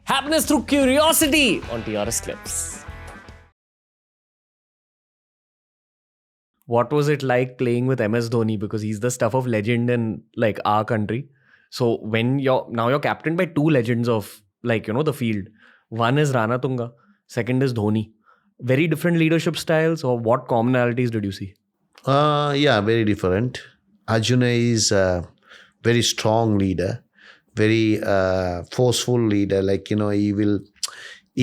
Happiness through curiosity on TRS Clips. What was it like playing with MS Dhoni? Because he's the stuff of legend in like our country. So when you're captained by two legends of the field. One is Rana Tunga, second is Dhoni. Very different leadership styles, or what commonalities did you see? Yeah, very different. Arjuna is a very strong leader, very forceful leader. He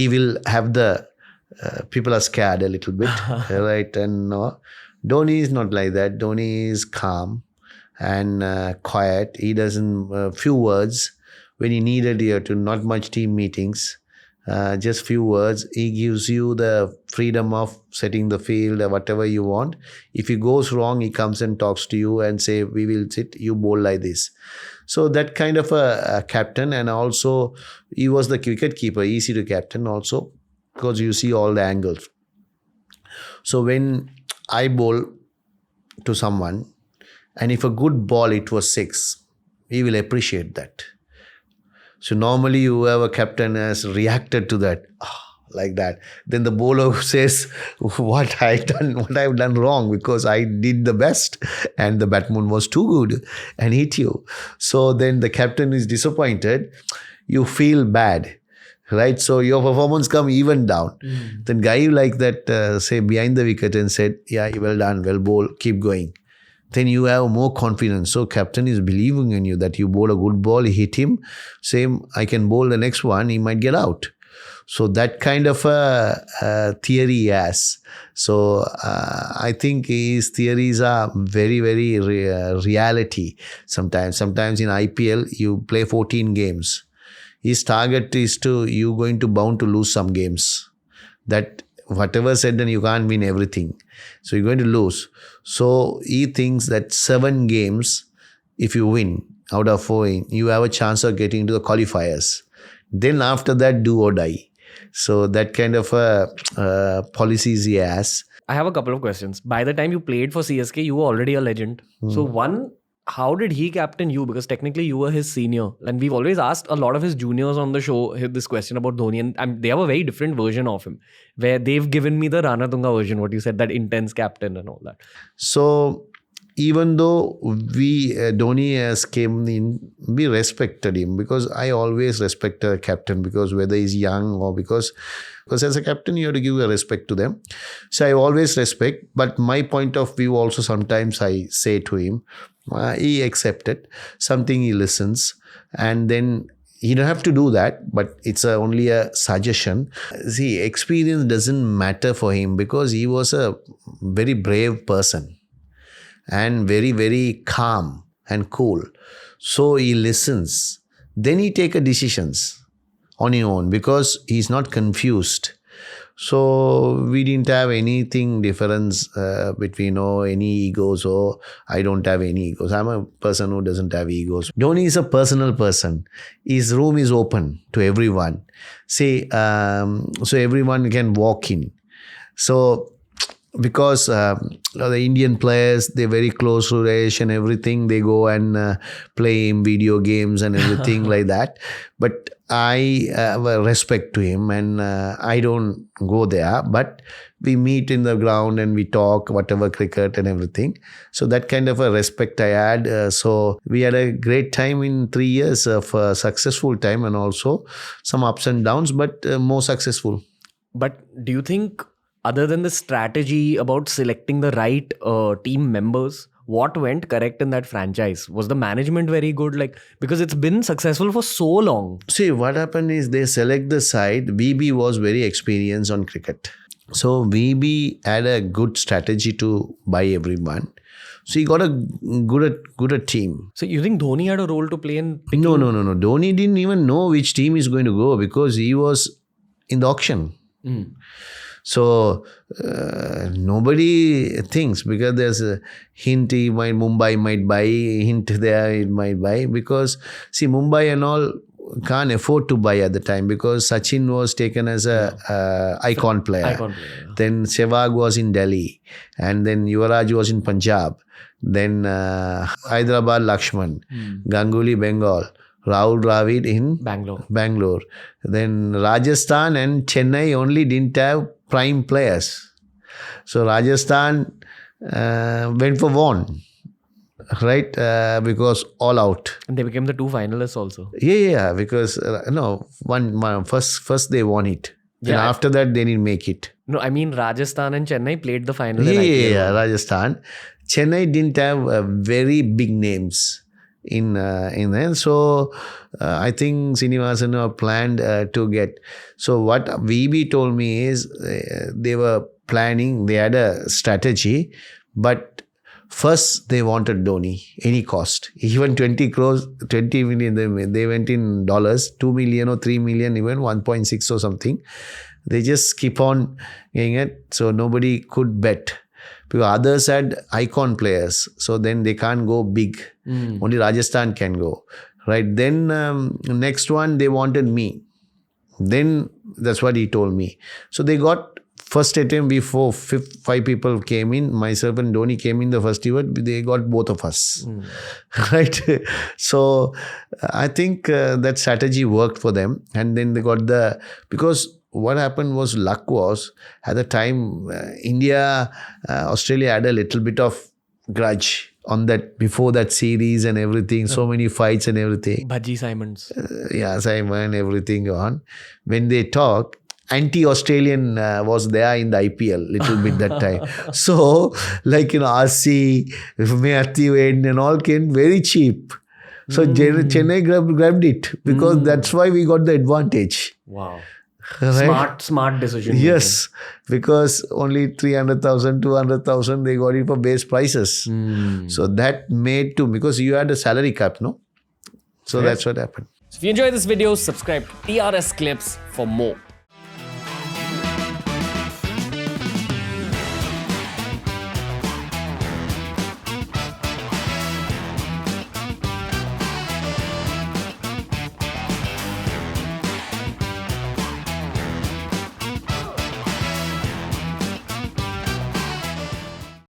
will have the people are scared a little bit, right? And Dhoni is not like that. Dhoni is calm and quiet. He doesn't few words when he needed here to not much team meetings. Just few words. He gives you the freedom of setting the field or whatever you want. If it goes wrong, he comes and talks to you and say, we will sit, you bowl like this. So that kind of a captain, and also he was the wicket keeper, easy to captain also because you see all the angles. So when I bowl to someone, and if a good ball, it was 6, he will appreciate that. So normally you have a captain has reacted to that like that. Then the bowler says what I've done wrong because I did the best and the batsman was too good and hit you. So then the captain is disappointed. You feel bad, right? So your performance come even down. Then guy like that say behind the wicket and said, yeah, well done, well bowled, keep going. Then you have more confidence. So captain is believing in you that you bowl a good ball, hit him. Same, I can bowl the next one, he might get out. So that kind of a theory he has. So I think his theories are very, very reality sometimes. Sometimes in IPL, you play 14 games. His target is you're going to bound to lose some games. That whatever said, then you can't win everything. So you're going to lose. So he thinks that 7 games, if you win out of 4, you have a chance of getting into the qualifiers. Then after that, do or die. So that kind of policies he has. I have a couple of questions. By the time you played for CSK, you were already a legend. So one, how did he captain you? Because technically you were his senior. And we've always asked a lot of his juniors on the show this question about Dhoni. And they have a very different version of him. Where they've given me the Rana Tunga version, what you said, that intense captain and all that. So even though Dhoni has came in, we respected him because I always respect a captain because whether he's young or because as a captain, you have to give a respect to them. So I always respect, but my point of view also sometimes I say to him, he accepted something, he listens, and then he don't have to do that, but it's only a suggestion. See, experience doesn't matter for him because he was a very brave person and very, very calm and cool. So he listens. Then he takes decisions on his own because he's not confused. So we didn't have anything difference between any egos or I don't have any egos. I'm a person who doesn't have egos. Dhoni is a personal person. His room is open to everyone. So everyone can walk in. So because the Indian players, they're very close relation, everything. They go and play in video games and everything like that. But I have a respect to him and I don't go there. But we meet in the ground and we talk, whatever cricket and everything. So that kind of a respect I had. So we had a great time in 3 years of successful time and also some ups and downs, but more successful. But do you think, other than the strategy about selecting the right team members, what went correct in that franchise? Was the management very good? Because it's been successful for so long. See, what happened is they select the side. VB was very experienced on cricket. So VB had a good strategy to buy everyone. So he got a good team. So you think Dhoni had a role to play in picking? No. Dhoni didn't even know which team is going to go because he was in the auction. So nobody thinks because there's a hint Mumbai might buy, hint there it might buy because see Mumbai and all can't afford to buy at the time because Sachin was taken as a icon player. Then Sehwag was in Delhi and then Yuvraj was in Punjab. Then Hyderabad Lakshman, Ganguly Bengal, Rahul Dravid in Bangalore. Then Rajasthan and Chennai only didn't have prime players. So Rajasthan went for one, right? Because all out. And they became the 2 finalists also. Yeah. Because first they won it. Then after that they didn't make it. No, I mean Rajasthan and Chennai played the final. Yeah. Rajasthan. Chennai didn't have very big names in there. So I think Srinivasan planned to get. So what VB told me is they were planning. They had a strategy, but first they wanted Dhoni, any cost. Even 20 crores, 20 million. They went in dollars, 2 million or 3 million, even 1.6 or something. They just keep on getting it. So nobody could bet. Because others had icon players, so then they can't go big. Only Rajasthan can go, right? Then next one they wanted me. Then that's what he told me. So they got first attempt before 5 people came in. Myself and Dhoni came in the first event. They got both of us, right? So I think that strategy worked for them, and then they got because. What happened was luck was at the time India, Australia had a little bit of grudge on that before that series and everything. So many fights and everything. Bhaji Simons. Simon, everything on. When they talk, anti-Australian was there in the IPL little bit that time. So RC, Matthew Hayden and all came very cheap. So Chennai grabbed it because that's why we got the advantage. Wow. Right? Smart decision. Yes, because only 300,000, 200,000 they got it for base prices. So that made because you had a salary cap, no? So that's what happened. So if you enjoyed this video, subscribe to TRS Clips for more.